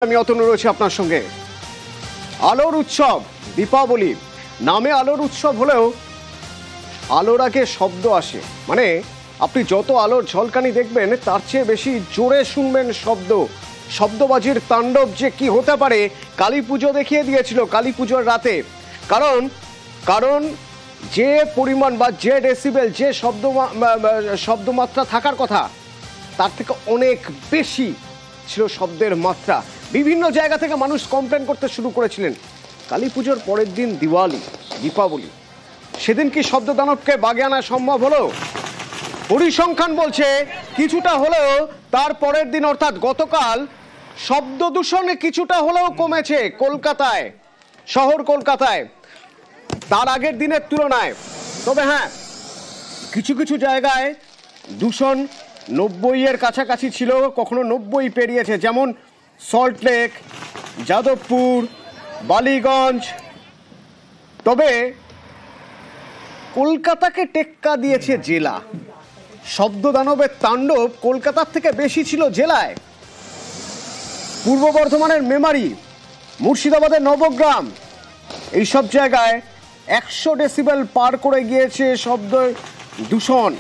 আমি অতনু রয়েছি আপনার সঙ্গে। আলোর উৎসব দীপাবলি, নামে আলোর উৎসব হলেও আলোর আগে শব্দ আসে। মানে আপনি যত আলোর ঝলকানি দেখবেন তার চেয়ে বেশি জোরে শুনবেন শব্দ। শব্দবাজির তাণ্ডব যে কি হতে পারে কালী পুজো দেখিয়ে দিয়েছিল কালী পুজোর রাতে। কারণ যে পরিমাণ বা যে ডেসিবেল, যে শব্দমাত্রা থাকার কথা তার থেকে অনেক বেশি ছিল শব্দের মাত্রা। বিভিন্ন জায়গা থেকে মানুষ কমপ্লেন করতে শুরু করেছিলেন। কালী পুজোর পরের দিন দীপাবলি, সেদিন কি শব্দ দানবকে বাগে আনা সম্ভব হলো? পরিসংখ্যান বলছে কিছুটা হলেও তার পরের দিন অর্থাৎ গতকাল শব্দ দূষণে কিছুটা হলেও কমেছে কলকাতায়, শহর কলকাতায়, তার আগের দিনের তুলনায়। তবে হ্যাঁ, কিছু কিছু জায়গায় দূষণ 90-এর কাছাকাছি ছিল, কখনো 90 পেরিয়েছে, যেমন সল্টলেক, যাদবপুর, বালিগঞ্জ। তবে কলকাতাকে টেক্কা দিয়েছে জেলা। শব্দ দানবের তাণ্ডব কলকাতার থেকে বেশি ছিল জেলায়। পূর্ব বর্ধমানের মেমারি, মুর্শিদাবাদের নবগ্রাম, এইসব জায়গায় 100 ডেসিবেল পার করে গিয়েছে শব্দ দূষণ।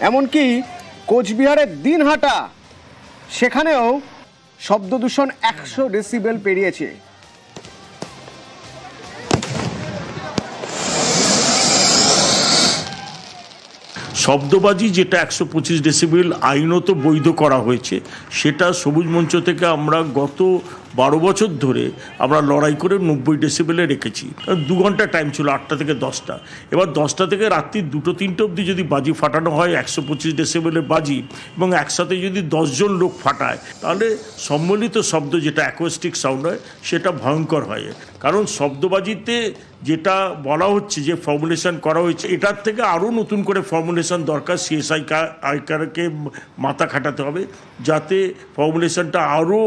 এমনকি কোচবিহারের দিনহাটা, সেখানেও শব্দ দূষণ 100 ডেসিবেল পেরিয়েছে। শব্দবাজি যেটা 125 ডেসিবেল আইনত বৈধ করা হয়েছে, সেটা সবুজ মঞ্চ থেকে আমরা গত 12 বছর ধরে আমরা লড়াই করে 90 ডেসিবেলে রেখেছি। 2 ঘন্টা টাইম ছিল, 8টা থেকে 10টা। এবার 10টা থেকে রাত্রি 2-3টে অবধি যদি বাজি ফাটানো হয় 125 ডেসিবেলের বাজি, এবং একসাথে যদি 10 জন লোক ফাটায়, তাহলে সম্মিলিত শব্দ যেটা অ্যাকোস্টিক সাউন্ড হয় সেটা ভয়ঙ্কর হয়। কারণ শব্দবাজিতে যেটা বলা হচ্ছে যে ফর্মুলেশন করা হয়েছে, এটার থেকে আরও নতুন করে ফর্মুলেশন দরকার। সিএসআইকে মাথা খাটাতে হবে যাতে ফর্মুলেশনটা আরও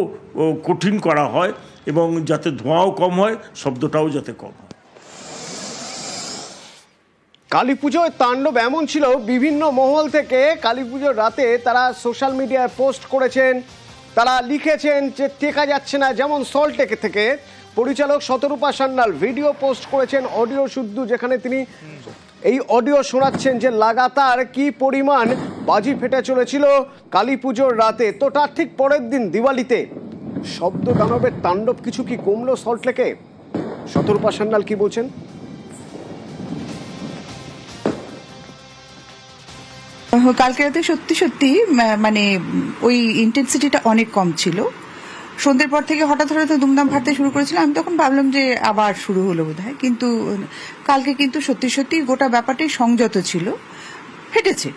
কঠিন করা হয়, এবং যাতে ধোঁয়াও কম হয়, শব্দটাও যাতে কম হয়। কালী পুজোয় তাণ্ডব এমন ছিল, বিভিন্ন মহল থেকে কালী পুজোর রাতে তারা সোশ্যাল মিডিয়ায় পোস্ট করেছেন, তারা লিখেছেন যে টেকা যাচ্ছে না। যেমন সল্টলেক থেকে পরিচালক শতরূপা সান্যাল ভিডিও পোস্ট করেছেন, অডিও শুদ্ধ, যেখানে তিনি এই অডিও শোনাচ্ছেন যে লাগাতার কি পরিমাণ বাজি ফেটে চলেছিল কালী পুজোর রাতে। তো তার ঠিক পরের দিন দিওয়ালিতে শব্দ দানবের তাণ্ডব কিছু কি কমলো সল্টলেকে? শতরূপা সান্যাল কি বলছেন? কালকে রাতে সত্যি মানে ওই ইন্টেন্সিটিটা অনেক কম ছিল। সন্ধ্যের পর থেকে হঠাৎ দুমদাম ফাটতে শুরু করেছিল। আমি তখন ভাবলাম যে আবার শুরু হলো বোধহয়, কিন্তু কালকে কিন্তু সত্যি গোটা ব্যাপারটাই সংযত ছিল, ফেটেছে।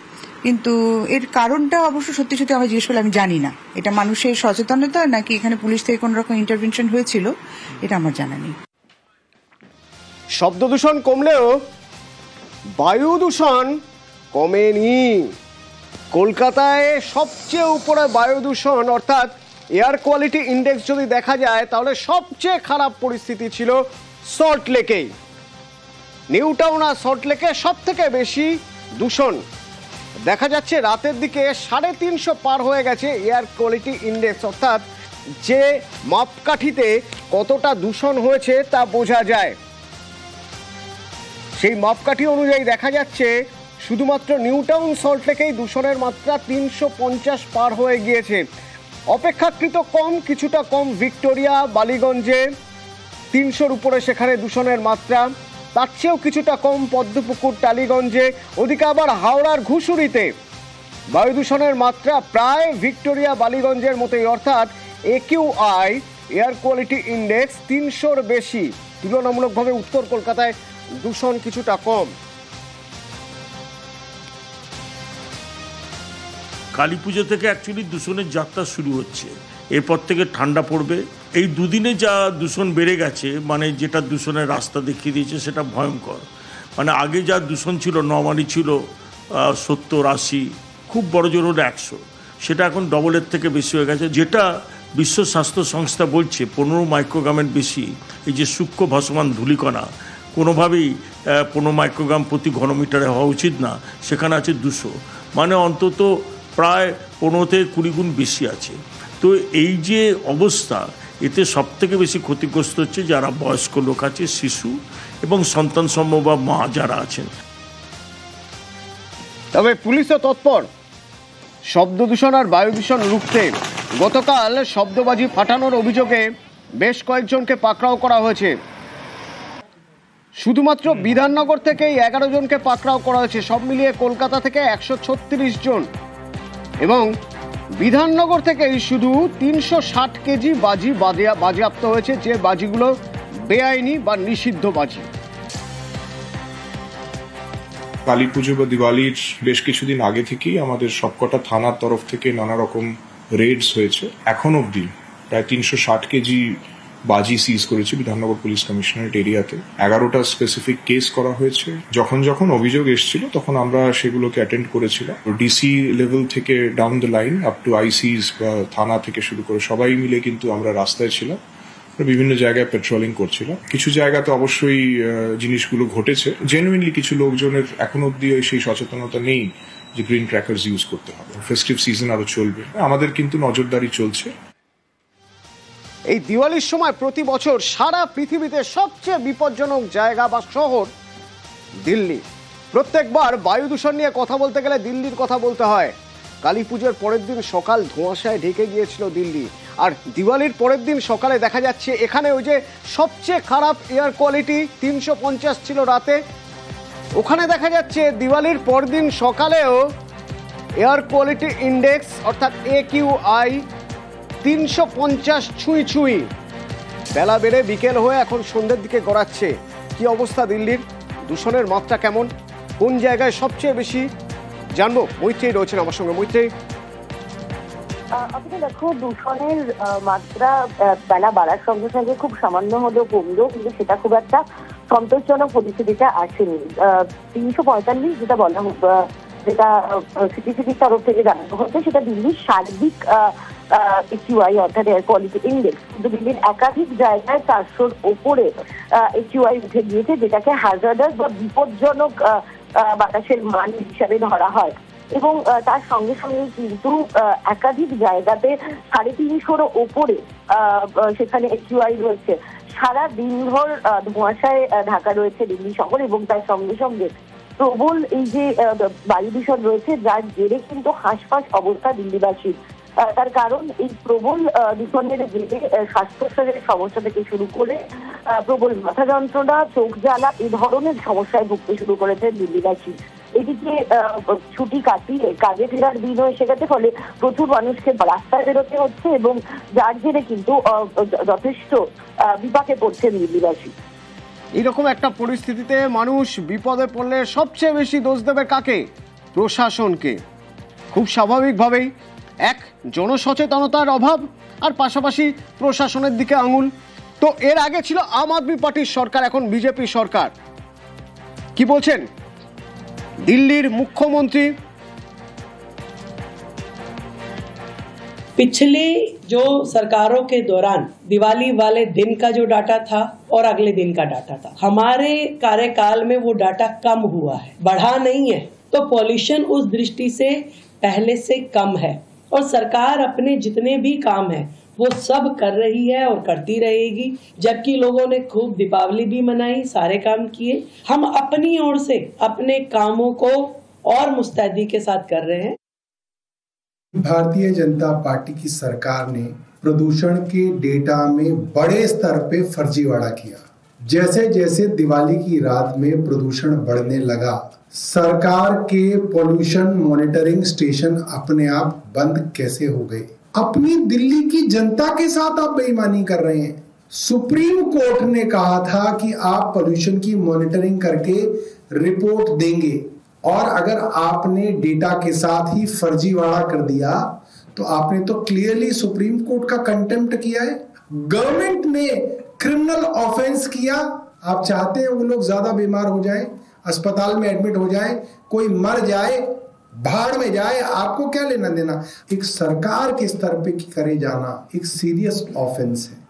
কিন্তু এর কারণটা অবশ্য সত্যি আমার জিজ্ঞেস করলে আমি জানি না। এটা মানুষের সচেতনতা নাকি এখানে পুলিশ থেকে কোন রকম ইন্টারভেনশন হয়েছিল, এটা আমার জানা নেই। শব্দ দূষণ কমলেও বায়ু দূষণ কমেনি। কলকাতায় সবচেয়ে উপরে বায়ু দূষণ, অর্থাৎ এয়ার কোয়ালিটি ইন্ডেক্স যদি দেখা যায় তাহলে সবচেয়ে খারাপ পরিস্থিতি ছিল সল্টলেকেই। নিউ টাউন আর সল্টলেকে সব থেকে বেশি দূষণ দেখা যাচ্ছে। রাতের দিকে 350 পার হয়ে গেছে এয়ার কোয়ালিটি ইন্ডেক্স, অর্থাৎ যে মাপকাঠিতে কতটা দূষণ হয়েছে তা বোঝা যায়। সেই মাপকাঠি অনুযায়ী দেখা যাচ্ছে শুধুমাত্র নিউ টাউন সল্টলেকেই দূষণের মাত্রা 350 পার হয়ে গিয়েছে। অপেক্ষাকৃত কম, কিছুটা কম ভিক্টোরিয়া, বালিগঞ্জে 300-র উপরে সেখানে দূষণের মাত্রা। তার চেয়েও কিছুটা কম পদ্মপুকুর, টালিগঞ্জে। ওদিকে আবার হাওড়ার ঘুষুরিতে বায়ু দূষণের মাত্রা প্রায় ভিক্টোরিয়া, বালিগঞ্জের মতোই, অর্থাৎ AQI এয়ার কোয়ালিটি ইন্ডেক্স 300-র বেশি। তুলনামূলকভাবে উত্তর কলকাতায় দূষণ কিছুটা কম। কালী পুজো থেকে অ্যাকচুয়ালি দূষণের যাত্রা শুরু হচ্ছে। এরপর থেকে ঠান্ডা পড়বে। এই দুদিনে যা দূষণ বেড়ে গেছে, মানে যেটা দূষণের রাস্তা দেখিয়ে দিয়েছে সেটা ভয়ঙ্কর। মানে আগে যা দূষণ ছিল, নর্মালি ছিল 70-80, খুব বড় জোর হলো 100, সেটা এখন ডবলের থেকে বেশি হয়ে গেছে। যেটা বিশ্ব স্বাস্থ্য সংস্থা বলছে 15 মাইক্রোগ্রামের বেশি এই যে সূক্ষ্ম ভাসমান ধূলিকণা কোনোভাবেই 15 মাইক্রোগ্রাম প্রতি ঘনমিটারে হওয়া উচিত না, সেখানে আছে 200, মানে অন্তত প্রায় 15 থেকে 20 গুণ বেশি আছে। তো এই যে অবস্থা, এতে সবথেকে বেশি ক্ষতিগ্রস্ত হচ্ছে যারা বয়স্ক লোক আছে, শিশু এবং সন্তান সম্ভবা মা যারা আছেন। তবে পুলিশও তৎপর শব্দ দূষণ আর বায়ু দূষণ রুখতে। গতকাল শব্দবাজি ফাটানোর অভিযোগে বেশ কয়েকজনকে পাকড়াও করা হয়েছে। শুধুমাত্র বিধাননগর থেকেই 11 জনকে পাকড়াও করা হয়েছে। সব মিলিয়ে কলকাতা থেকে 136 জন এবং বিধাননগর থেকেই শুধু 360 কেজি বাজি বাজেয়াপ্ত হয়েছে, যে বাজিগুলো বেআইনি বা নিষিদ্ধ বাজি। কালী পুজো বা দিওয়ালির বেশ কিছুদিন আগে থেকেই আমাদের সবকটা থানার তরফ থেকে নানা রকম রেডস হয়েছে। এখন অবধি প্রায় 360 কেজি বাজি সিজ করেছে বিধাননগর পুলিশ কমিশনারেট এরিয়াতে। 11টা স্পেসিফিক কেস করা হয়েছে। যখন যখন অভিযোগ এসেছিল তখন আমরা সেগুলোকে অ্যাটেন্ড করেছিলাম। ডিসি লেভেল থেকে down the line up to ICs বা থানা থেকে শুরু করে সবাই মিলে কিন্তু আমরা রাস্তায় ছিলাম, বিভিন্ন জায়গায় পেট্রোলিং করছিলাম। কিছু জায়গাতে অবশ্যই জিনিসগুলো ঘটেছে। জেনুইনলি কিছু লোকজনের এখন অব্দি সেই সচেতনতা নেই যে গ্রিন ক্র্যাকার্স ইউজ করতে হবে। ফেস্টিভ সিজন আরো চলবে, আমাদের কিন্তু নজরদারি চলছে। এই দিওয়ালির সময় প্রতি বছর সারা পৃথিবীতে সবচেয়ে বিপজ্জনক জায়গা বা শহর দিল্লি। প্রত্যেকবার বায়ু দূষণ নিয়ে কথা বলতে গেলে দিল্লির কথা বলতে হয়। কালী পুজোর পরের দিন সকাল ধোঁয়াশায় ঢেকে গিয়েছিল দিল্লি, আর দিওয়ালির পরের দিন সকালে দেখা যাচ্ছে এখানে ওই যে সবচেয়ে খারাপ এয়ার কোয়ালিটি 350 ছিল রাতে, ওখানে দেখা যাচ্ছে দিওয়ালির পরদিন সকালেও এয়ার কোয়ালিটি ইন্ডেক্স অর্থাৎ AQI 350 ছুঁই। বেলা বেড়ে বিকেল হয়ে এখন সন্ধ্যের দিকে গড়াচ্ছে। কি অবস্থা দিল্লির? দূষণের মাত্রা কেমন? কোন জায়গায় সবচেয়ে বেশি? জানবো। মৈত্রী রয়েছেন আমার সঙ্গে। মৈত্রী, আপনি দেখো, দূষণের মাত্রা বেলা বাড়ার সঙ্গে সঙ্গে খুব সামান্য হলেও কমলো, কিন্তু সেটা খুব একটা সন্তোষজনক পরিস্থিতিটা আসেনি। 345 যেটা বলা যেটা সিটিসিটির তরফ থেকে জানানো হচ্ছে, সেটা দিল্লির সার্বিক AQI অর্থাৎ এয়ার কোয়ালিটি ইন্ডেক্স। কিন্তু দিল্লির একাধিক জায়গায় 400-র ওপরে AQI উঠে গিয়েছে, যেটাকে হ্যাজার্ডাস বা বিপজ্জনক বাতাসের মান হিসাবে ধরা হয়। এবং তার সঙ্গে সঙ্গে কিন্তু একাধিক জায়গাতে 350-রও ওপরে সেখানে AQI রয়েছে। সারা দিনভর ধোঁয়াশায় ঢাকা রয়েছে দিল্লি শহর, এবং তার সঙ্গে সঙ্গে প্রবল এই যে বায়ু দূষণ রয়েছে, যার জেরে কিন্তু হাঁসফাঁস অবস্থা দিল্লিবাসীর। তার কারণ এই প্রবল দূষণের জেরে শ্বাস প্রশ্বাসের সমস্যা থেকে শুরু করে প্রবল মাথা যন্ত্রণা, চোখ জ্বালা, এই ধরনের সমস্যায় ভুগতে শুরু করেছে দিল্লিবাসী। এদিকে ছুটি কাটিয়ে কাজে ফেরার দিনও এসে গেছে, ফলে প্রচুর মানুষকে রাস্তায় বেরোতে হচ্ছে, এবং যার জেরে কিন্তু যথেষ্ট বিপাকে পড়ছে দিল্লিবাসী। এইরকম একটা পরিস্থিতিতে মানুষ বিপদে পড়লে সবচেয়ে বেশি দোষ দেবে কাকে? প্রশাসনকে। খুব স্বাভাবিকভাবেই এক, জনসচেতনতার অভাব, আর পাশাপাশি প্রশাসনের দিকে আঙুল। তো এর আগে ছিল আম আদমি পার্টির সরকার, এখন বিজেপি সরকার। কি বলছেন দিল্লির মুখ্যমন্ত্রী? पिछले जो सरकारों के दौरान दिवाली वाले दिन का जो डाटा था और अगले दिन का डाटा था, हमारे कार्यकाल में वो डाटा कम हुआ है, बढ़ा नहीं है। तो पॉल्यूशन उस दृष्टि से पहले से कम है, और सरकार अपने जितने भी काम है वो सब कर रही है और करती रहेगी। जबकि लोगों ने खूब दीपावली भी मनाई, सारे काम किए। हम अपनी ओर से अपने कामों को और मुस्तैदी के साथ कर रहे हैं। भारतीय जनता पार्टी की सरकार ने प्रदूषण के डेटा में बड़े स्तर पे फर्जीवाड़ा किया। जैसे जैसे दिवाली की रात में प्रदूषण बढ़ने लगा, सरकार के पोल्यूशन मॉनिटरिंग स्टेशन अपने आप बंद कैसे हो गए? अपनी दिल्ली की जनता के साथ आप बेईमानी कर रहे हैं। सुप्रीम कोर्ट ने कहा था कि आप पोल्यूशन की मॉनिटरिंग करके रिपोर्ट देंगे, और अगर आपने डेटा के साथ ही फर्जीवाड़ा कर दिया तो आपने तो क्लियरली सुप्रीम कोर्ट का कंटेम्प्ट किया है। गवर्नमेंट ने क्रिमिनल ऑफेंस किया। आप चाहते हैं वो लोग ज्यादा बीमार हो जाएं, अस्पताल में एडमिट हो जाएं, कोई मर जाए, भाड़ में जाए, आपको क्या लेना देना? एक सरकार के स्तर पे करे जाना एक सीरियस ऑफेंस है।